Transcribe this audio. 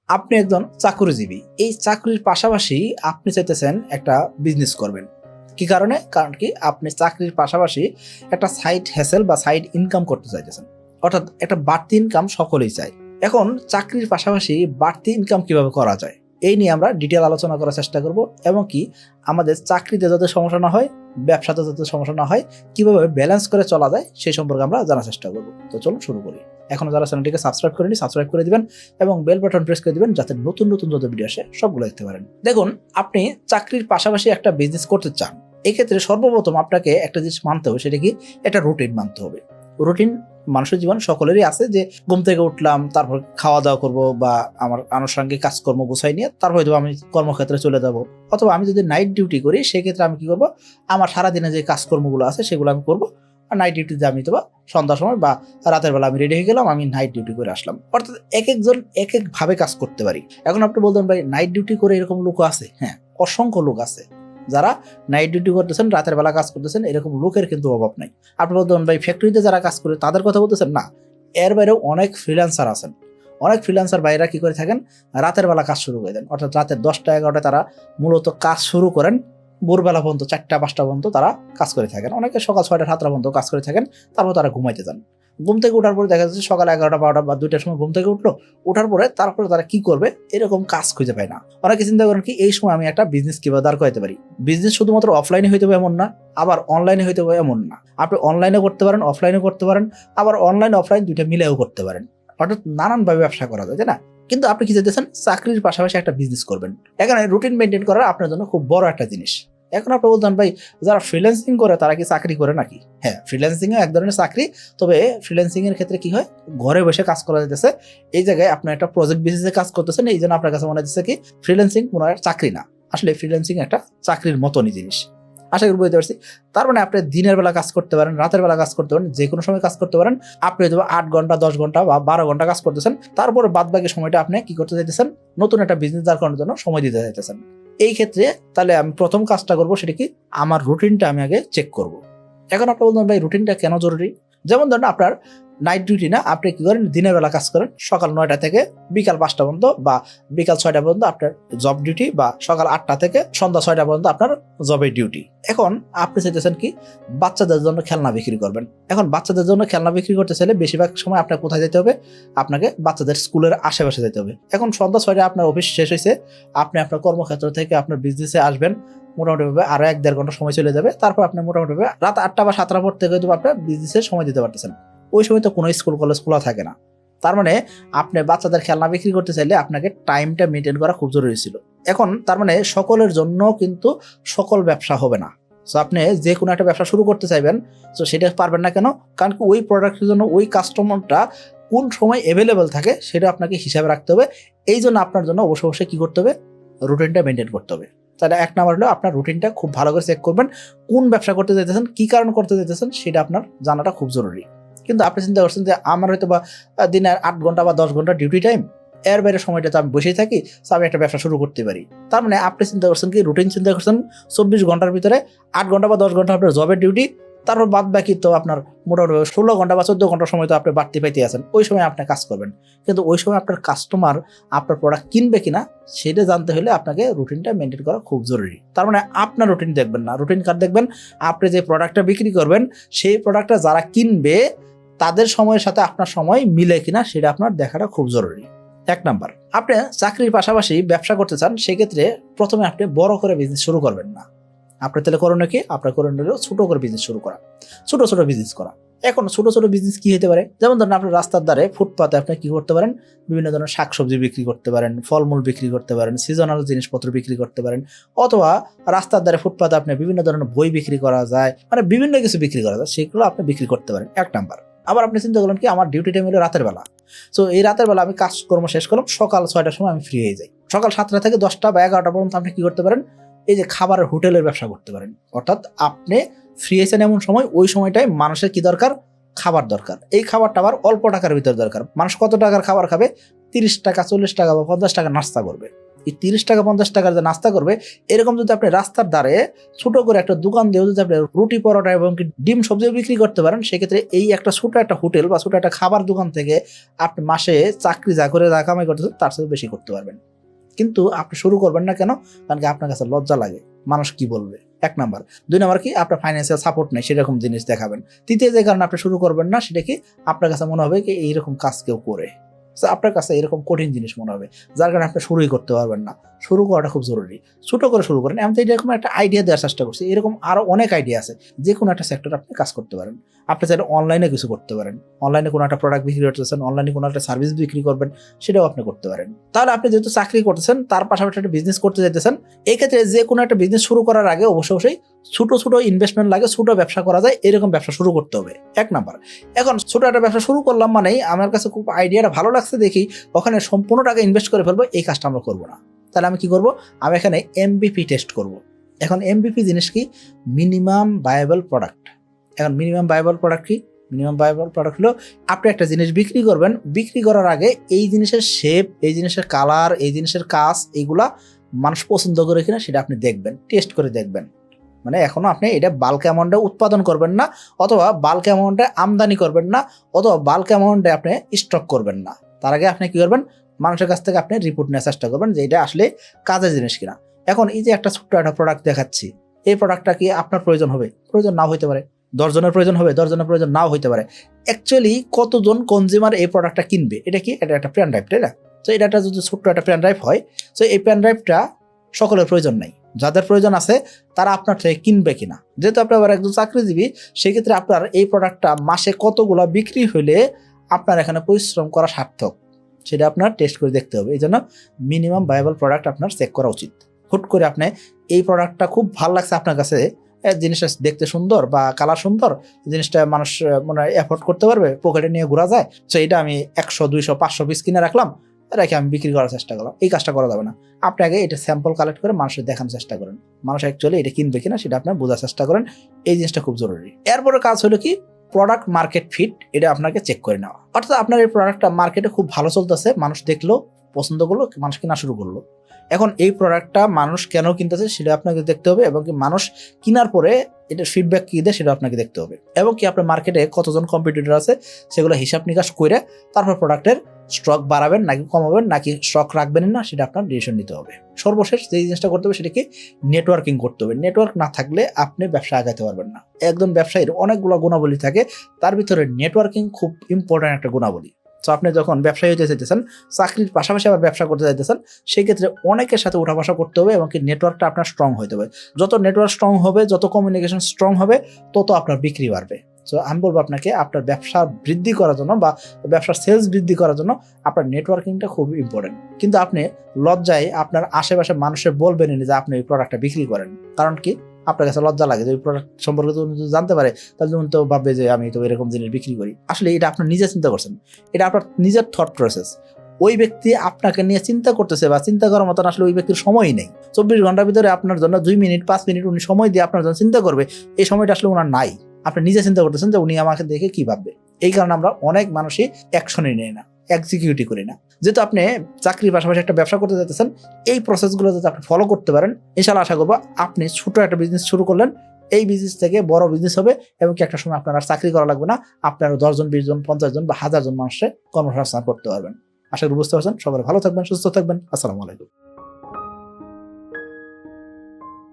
আপনি একজন চাকুরিজীবী। এই চাকরির পাশাপাশি আপনি চাইতেছেন একটা বিজনেস করবেন। কি কারণে? কারণ কি আপনি চাকরির পাশাপাশি একটা সাইড হ্যাসেল বা সাইড ইনকাম করতে চাইতেছেন। অর্থাৎ একটা বাড়তি ইনকাম সকলেই চায়। এখন চাকরির পাশাপাশি বাড়তি ইনকাম কিভাবে করা যায়? এই নিয়ে আমরা ডিটেইল আলোচনা করার চেষ্টা করব এবং কি আমাদের চাকরিতে যাতে সমস্যা না হয়, ব্যবসাতে যাতে সমস্যা না হয়, কিভাবে ব্যালেন্স করে চলা যায় সেই সম্পর্কে আমরা জানার চেষ্টা করব। তো চলুন শুরু করি। এখনো যারা চ্যানেলটিকে সাবস্ক্রাইব করেনি সাবস্ক্রাইব করে দিবেন এবং বেল বাটন প্রেস করে দিবেন যাতে নতুন নতুন যত ভিডিও আসে সবগুলো দেখতে পারেন। দেখুন, আপনি চাকরির পাশাপাশি একটা বিজনেস করতে চান, এক্ষেত্রে সর্বপ্রথম আপনাকে একটা জিনিস মানতে হবে, সেটা কি একটা রুটিন মানতে হবে। রুটিন মানুষের জীবন সকলেরই আছে, যে ঘুম থেকে উঠলাম, তারপর খাওয়া দাওয়া করব বা আমার আনুষঙ্গিক কাজকর্ম গুছাই নিয়ে তারপর হয়তো আমি কর্মক্ষেত্রে চলে যাব, অথবা আমি যদি নাইট ডিউটি করি সেক্ষেত্রে আমি কি করব, আমার সারাদিনে যে কাজকর্মগুলো আছে সেগুলো আমি করব। আর নাইট ডিউটিতে আমি তো সন্ধ্যার সময় বা রাতের বেলা আমি রেডি হয়ে গেলাম, আমি নাইট ডিউটি করে আসলাম। অর্থাৎ এক একজন এক এক ভাবে কাজ করতে পারি। এখন আপনি বলতেন ভাই নাইট ডিউটি করে এরকম লোক আছে? হ্যাঁ, অসংখ্য লোক আছে যারা নাইট ডিউটি করতেছেন, রাতের বেলা কাজ করতেছেন, এরকম লোকের কিন্তু অভাব নাই। আপনি বলতেন ভাই ফ্যাক্টরিতে যারা কাজ করে তাদের কথা বলতেছেন? না, এর বাইরেও অনেক ফ্রিল্যান্সার আছেন। অনেক ফ্রিল্যান্সার ভাইরা কি করে থাকেন, রাতের বেলা কাজ শুরু করে দেন। অর্থাৎ রাতের 10টা-11টায় তারা মূলত কাজ শুরু করেন, ভোরবেলা পর্যন্ত 4টা-5টা পর্যন্ত তারা কাজ করে থাকেন। অনেকে সকাল 6টা-7টা পর্যন্ত কাজ করে থাকেন, তারপর তারা ঘুমাইতে যান। ঘুম থেকে ওঠার পরে দেখা যাচ্ছে সকাল 11টা-12টা বা 2টার সময় ঘুম থেকে উঠলো, ওঠার পরে তারপরে তারা কি করবে এরকম কাজ খুঁজে পায় না। অনেকে চিন্তা করেন কি এই সময় আমি একটা বিজনেস কিভাবে দাঁড় করাতে পারি। বিজনেস শুধুমাত্র অফলাইনে হইতে হবে এমন না, আবার অনলাইনে হইতে হবে এমন না। আপনি অনলাইনে করতে পারেন, অফলাইনে করতে পারেন, আবার অনলাইন অফলাইন দুইটা মিলেও করতে পারেন। অর্থাৎ নানানভাবে ব্যবসা করা যায়, তাই না? কিন্তু আপনি কি চাইতেছেন চাকরির পাশাপাশি একটা বিজনেস করবেন। এখানে রুটিন মেনটেন করা আপনার জন্য খুব বড় একটা জিনিস। এখন আপনি বলতেন ভাই যারা ফ্রিল্যান্সিং করে তারা কি চাকরি করে নাকি? হ্যাঁ, ফ্রিল্যান্সিং এক ধরনের চাকরি, তবে ফ্রিল্যান্সিং এর ক্ষেত্রে কি হয়, ঘরে বসে কাজ করা যেতেছে। এই জায়গায় আপনি একটা প্রজেক্ট বেসিসে কাজ করতেছেন, এই জন্য আপনার কাছে মনে হচ্ছে কি ফ্রিল্যান্সিং কোনো চাকরি না। আসলে ফ্রিল্যান্সিং একটা চাকরির মতনই জিনিস। আশা করি বুঝতে পারছি। তার মানে আপনি দিনের বেলা কাজ করতে পারেন, রাতের বেলা কাজ করতে পারেন, যে কোনো সময় কাজ করতে পারেন। আপনি হয়তো 8 ঘন্টা, 10 ঘন্টা বা 12 ঘন্টা কাজ করতেছেন, তারপরে বাদ বাকি সময়টা আপনি কি করতে চাইতেছেন, নতুন একটা বিজনেস দাঁড় করানোর জন্য সময় দিতে চাইতেছেন। এই ক্ষেত্রে তাহলে আমি প্রথম কাজটা করবো সেটা কি, আমার রুটিনটা আমি আগে চেক করব। এখন আপনি বলবেন ভাই রুটিনটা কেন জরুরি? যেমন ধরেন আপনার নাইট ডিউটি না, আপনি কি করেন দিনের বেলা কাজ করেন সকাল 9টা থেকে বিকাল 5টা পর্যন্ত বা বিকাল 6টা পর্যন্ত আপনার জব ডিউটি, বা সকাল 8টা থেকে সন্ধ্যা 6টা পর্যন্ত আপনার জবের ডিউটি। এখন আপনি চাইতেছেন কি বাচ্চাদের জন্য খেলনা বিক্রি করবেন। এখন বাচ্চাদের জন্য খেলনা বিক্রি করতে চাইলে বেশিরভাগ সময় আপনার কোথায় যেতে হবে, আপনাকে বাচ্চাদের স্কুলের আশেপাশে যেতে হবে। এখন সন্ধ্যা 6টায় আপনার অফিস শেষ হয়েছে, আপনি আপনার কর্মক্ষেত্র থেকে আপনার বিজনেসে আসবেন, মোটামুটিভাবে আরো 1-1.5 ঘন্টা সময় চলে যাবে। তারপর আপনি মোটামুটিভাবে রাত 8টা বা 7টার পর থেকে আপনার বিজনেসের সময় দিতে পারতেছেন। ওই সময় তো কোনো স্কুল কলেজ খোলা থাকে না। তার মানে আপনি বাচ্চাদের খেলনা বিক্রি করতে চাইলে আপনাকে টাইমটা মেনটেন করা খুব জরুরি ছিল। এখন তার মানে সকলের জন্য কিন্তু সকল ব্যবসা হবে না। সো আপনি যে কোনো একটা ব্যবসা শুরু করতে চাইবেন, তো সেটা পারবেন না কেন? কারণ ওই প্রোডাক্টের জন্য ওই কাস্টমারটা কোন সময় অ্যাভেলেবেল থাকে সেটা আপনাকে হিসাবে রাখতে হবে। এই জন্য আপনার জন্য অবশ্যই কি করতে হবে, রুটিনটা মেনটেন করতে হবে। তাহলে 1 নাম্বার হলো আপনার রুটিনটা খুব ভালো করে চেক করবেন। কোন ব্যবসা করতে চাইতেছেন, কি কারণ করতে চাইতেছেন সেটা আপনার জানাটা খুব জরুরি। কিন্তু আপনি চিন্তা করছেন যে আমার হয়তো বা দিনে 8 ঘন্টা বা 10 ঘন্টা ডিউটি টাইম, এর বাইরে সময়টা তো আমি বসেই থাকি, তো আমি একটা ব্যবসা শুরু করতে পারি। তার মানে আপনি চিন্তা করছেন কি রুটিন চিন্তা করছেন 24 ঘন্টার ভিতরে 8 ঘন্টা বা 10 ঘন্টা আপনার জবের ডিউটি, তারপর বাদ বাকি তো আপনার মোটামুটি 16 ঘন্টা বা 14 ঘন্টার সময় তো আপনি বাড়তি পাইতে আছেন, ওই সময় আপনি কাজ করবেন। কিন্তু ওই সময় আপনার কাস্টমার আপনার প্রোডাক্ট কিনবে কিনা সেটা জানতে হলে আপনাকে রুটিনটা মেনটেন করা খুব জরুরি। তার মানে আপনার রুটিন দেখবেন না, রুটিন কার্ড দেখবেন। আপনি যে প্রোডাক্টটা বিক্রি করবেন সেই প্রোডাক্টটা যারা কিনবে তাদের সময়ের সাথে আপনার সময় মিলে কিনা সেটা আপনার দেখাটা খুব জরুরি। 1 নাম্বার, আপনি চাকরির পাশাপাশি ব্যবসা করতে চান, সেক্ষেত্রে প্রথমে আপনি বড় করে বিজনেস শুরু করবেন না। আপনার তাহলে করণীয় কি, আপনার করণীয় হলো ছোট করে বিজনেস শুরু করা, ছোট ছোট বিজনেস করা। এখন ছোট ছোট বিজনেস কি হতে পারে? যেমন ধরেন আপনার রাস্তার ধারে ফুটপাতে আপনি কি করতে পারেন, বিভিন্ন ধরনের শাকসবজি বিক্রি করতে পারেন, ফলমূল বিক্রি করতে পারেন, সিজনাল জিনিসপত্র বিক্রি করতে পারেন। অথবা রাস্তার ধারে ফুটপাতে আপনি বিভিন্ন ধরনের বই বিক্রি করা যায়, মানে বিভিন্ন কিছু বিক্রি করা যায়, সেগুলো আপনি বিক্রি করতে পারেন। 1 নাম্বার। আবার আপনি চিন্তা করলেন কি আমার ডিউটি টাইম হলো রাতের বেলা, সো এই রাতের বেলা আমি কাজকর্ম শেষ করলাম, সকাল 6টার সময় আমি ফ্রি হয়ে যাই। সকাল 7টা থেকে 10টা বা 11টা পর্যন্ত আপনি কি করতে পারেন, এই যে খাবারের হোটেলের ব্যবসা করতে পারেন। অর্থাৎ আপনি ফ্রি হয়েছেন এমন সময়, ওই সময়টায় মানুষের কি দরকার, খাবার দরকার। এই খাবারটা আবার অল্প টাকার ভিতর দরকার। মানুষ কত টাকার খাবার খাবে? 30 টাকা, 40 টাকা বা 50 টাকা নাস্তা করবে। এই 30 টাকা 50 টাকার যে নাস্তা করবে, এরকম যদি আপনি রাস্তার ধারে ছোট করে একটা দোকান দিয়েও যদি আপনি রুটি পরোটা এবং ডিম সবজিও বিক্রি করতে পারেন, সেক্ষেত্রে এই একটা ছোট একটা হোটেল বা ছোট একটা খাবার দোকান থেকে আপনি মাসে চাকরি যা করে যা কামাই করতেছেন তার সাথে বেশি করতে পারবেন। কিন্তু আপনি শুরু করবেন না কেন? কারণ কি আপনার কাছে লজ্জা লাগে, মানুষ কি বলবে, 1 নাম্বার। 2 নাম্বার কি আপনার ফাইন্যান্সিয়াল সাপোর্ট নেই, সেরকম জিনিস দেখাবেন। তৃতীয় যে কারণে আপনি শুরু করবেন না সেটা কি আপনার কাছে মনে হবে কি এইরকম কাজ কেউ করে, আপনার কাছে এরকম কঠিন জিনিস মনে হবে, যার কারণে আপনি শুরুই করতে পারবেন না। শুরু করাটা খুব জরুরি, ছোট করে শুরু করেন। আমি তো এরকম একটা আইডিয়া দেওয়ার চেষ্টা করছি, এরকম আরো অনেক আইডিয়া আছে। যে কোনো একটা সেক্টর আপনি কাজ করতে পারেন। আপনি চাইলে অনলাইনে কিছু করতে পারেন, অনলাইনে কোনো একটা প্রোডাক্ট বিক্রি করতেছেন, অনলাইনে কোনো একটা সার্ভিস বিক্রি করবেন, সেটাও আপনি করতে পারেন। তাহলে আপনি যেহেতু চাকরি করতেছেন তার পাশাপাশি একটা বিজনেস করতে চাইতেছেন, এই ক্ষেত্রে যে কোনো একটা বিজনেস শুরু করার আগে অবশ্যই ছোট ছোট ইনভেস্টমেন্ট লাগে, ছোট ব্যবসা করা যায় এরকম ব্যবসা শুরু করতে হবে, 1 নাম্বার। এখন ছোট একটা ব্যবসা শুরু করলাম মানেই আমার কাছে খুব আইডিয়াটা ভালো লাগছে দেখি ওখানে সম্পূর্ণ টাকা ইনভেস্ট করে ফেলবো, এই কাজটা আমরা করবো না। তাহলে আমি কি করব? আমি এখানে MVP টেস্ট করব। এখন MVP জিনিস কি? Minimum viable product. এখন মিনিমাম ভায়াবল প্রোডাক্ট কি? মিনিমাম ভায়াবল প্রোডাক্ট হলো আপনি একটা জিনিস বিক্রি করবেন, বিক্রি করার আগে এই জিনিসের শেপ, এই জিনিসের কালার, এই জিনিসের কাজ, এইগুলা মানুষ পছন্দ করে কিনা সেটা আপনি দেখবেন, টেস্ট করে দেখবেন। মানে এখনো আপনি এটা বাল্ক অ্যামাউন্টে উৎপাদন করবেন না, অথবা বাল্ক অ্যামাউন্টে আমদানি করবেন না, অথবা বাল্ক অ্যামাউন্টে আপনি স্টক করবেন না। তার আগে আপনি কি করবেন? মানুষের কাছ থেকে আপনি রিপোর্ট নেওয়ার চেষ্টা করবেন যে এটা আসলে কাজের জিনিস কিনা। এখন এই যে একটা ছোট্ট একটা প্রোডাক্ট দেখাচ্ছি, এই প্রোডাক্টটা কি আপনার প্রয়োজন হবে? প্রয়োজন নাও হইতে পারে। 10 জনের প্রয়োজন হবে, 10 জনের প্রয়োজন নাও হইতে পারে। অ্যাকচুয়ালি কতজন কনজিউমার এই প্রোডাক্টটা কিনবে? এটা কি? এটা একটা পেন ড্রাইভ, তাই না? তো এটা যদি ছোট্ট একটা পেন ড্রাইভ হয়, তো এই পেন ড্রাইভটা সকলের প্রয়োজন নাই। যাদের প্রয়োজন আছে তারা আপনার থেকে কিনবে কিনা। যেহেতু আপনি আবার একজন চাকরিজীবী, সেক্ষেত্রে আপনার এই প্রোডাক্টটা মাসে কতগুলো বিক্রি হইলে আপনার এখানে পরিশ্রম করা সার্থক, সেটা আপনার টেস্ট করে দেখতে হবে। এই জন্য মিনিমাম ভায়াবল প্রোডাক্ট আপনার চেক করা উচিত। হুট করে আপনি এই প্রোডাক্টটা খুব ভালো লাগছে আপনার কাছে, জিনিসটা দেখতে সুন্দর বা কালার সুন্দর, জিনিসটা মানুষ মনে হয় অ্যাফোর্ড করতে পারবে, পকেটে নিয়ে ঘোরা যায়, তো এটা আমি 100 200 500 পিস কিনে রাখলাম, রেখে আমি বিক্রি করার চেষ্টা করলাম। এই কাজটা করা যাবে না। আপনি আগে এটা স্যাম্পল কালেক্ট করে মানুষের দেখানোর চেষ্টা করেন, মানুষ অ্যাকচুয়ালি এটা কিনবে কিনা সেটা আপনার বোঝার চেষ্টা করেন। এই জিনিসটা খুব জরুরি। এরপরে কাজ হলো কি? প্রোডাক্ট মার্কেট ফিট, এটা আপনাকে চেক করে নেওয়া। অর্থাৎ আপনার এই প্রোডাক্টটা মার্কেটে খুব ভালো চলতেছে, মানুষ দেখলো, পছন্দ করলো, মানুষ কেনা শুরু করলো। এখন এই প্রোডাক্টটা মানুষ কেন কিনতেছে সেটা আপনাকে দেখতে হবে, এবং কি মানুষ কেনার পরে এটার ফিডব্যাক কি দেয় সেটা আপনাকে দেখতে হবে, এবং কি আপনার মার্কেটে কতজন কম্পিটিটর আছে সেগুলো হিসাব নিকাশ করে তারপর প্রোডাক্টের স্টক বাড়াবেন নাকি কমাবেন নাকি স্টক রাখবেন না সেটা আপনার ডিসিশন নিতে হবে। সর্বশেষ যে জিনিসটা করতে হবে সেটা কি? নেটওয়ার্কিং করতে হবে। নেটওয়ার্ক না থাকলে আপনি ব্যবসা আগাতে পারবেন না। একজন ব্যবসায়ীর অনেকগুলো গুণাবলী থাকে, তার ভিতরে নেটওয়ার্কিং খুব ইম্পর্টেন্ট একটা গুণাবলী। তো আপনি যখন ব্যবসায়ী হতে চাইতেছেন, চাকরির পাশাপাশি আবার ব্যবসা করতে চাইতেছেন, সেই ক্ষেত্রে অনেকের সাথে উঠা বসা করতে হবে, এবং কি নেটওয়ার্কটা আপনার স্ট্রং হতে হবে। যত নেটওয়ার্ক স্ট্রং হবে, যত কমিউনিকেশন স্ট্রং হবে, তত আপনার বিক্রি বাড়বে। সো আমি বলবো আপনাকে আপনার ব্যবসা বৃদ্ধি করার জন্য বা ব্যবসার সেলস বৃদ্ধি করার জন্য আপনার নেটওয়ার্কিংটা খুব ইম্পর্টেন্ট। কিন্তু আপনি লজ্জায় আপনার আশেপাশে মানুষের বলবেন যে আপনি এই প্রোডাক্টটা বিক্রি করেন, কারণ কি? আপনার কাছে লজ্জা লাগে যে ওই প্রোডাক্ট সম্পর্কে যদি জানতে পারে, তাহলে তুমি তো ভাববে যে আমি তো এরকম জিনিস বিক্রি করি। আসলে এটা আপনার নিজে চিন্তা করছেন, এটা আপনার নিজের থট প্রসেস। ওই ব্যক্তি আপনাকে নিয়ে চিন্তা করতেছে বা চিন্তা করার মতন আসলে ওই ব্যক্তির সময়ই নেই। 24 ঘন্টার ভিতরে আপনার জন্য 2 মিনিট 5 মিনিট উনি সময় দিয়ে আপনার জন্য চিন্তা করবে, এই সময়টা আসলে ওনার নাই। আপনি নিজে চিন্তা করতেছেন যে উনি আমাকে দেখে কি ভাববে। এই কারণে আমরা অনেক মানুষই অ্যাকশনই নেই না, এক্সিকিউটিভ করি না। যেহেতু আপনি চাকরির পাশাপাশি একটা ব্যবসা করতে যাচ্ছেন, এই প্রসেসগুলো যদি আপনি ফলো করতে পারেন, ইনশাআল্লাহ আশা করবো আপনি ছোট একটা বিজনেস শুরু করলেন, এই বিজনেস থেকে বড় বিজনেস হবে, এবং কি একটা সময় আপনার আর চাকরি করা লাগবে না, আপনার 10 জন 20 জন 50 জন বা 1000 জন মানুষের কর্মসংস্থান করতে পারবেন। আশা করি বুঝতে পারছেন। সবাই ভালো থাকবেন, সুস্থ থাকবেন। আসসালামু আলাইকুম।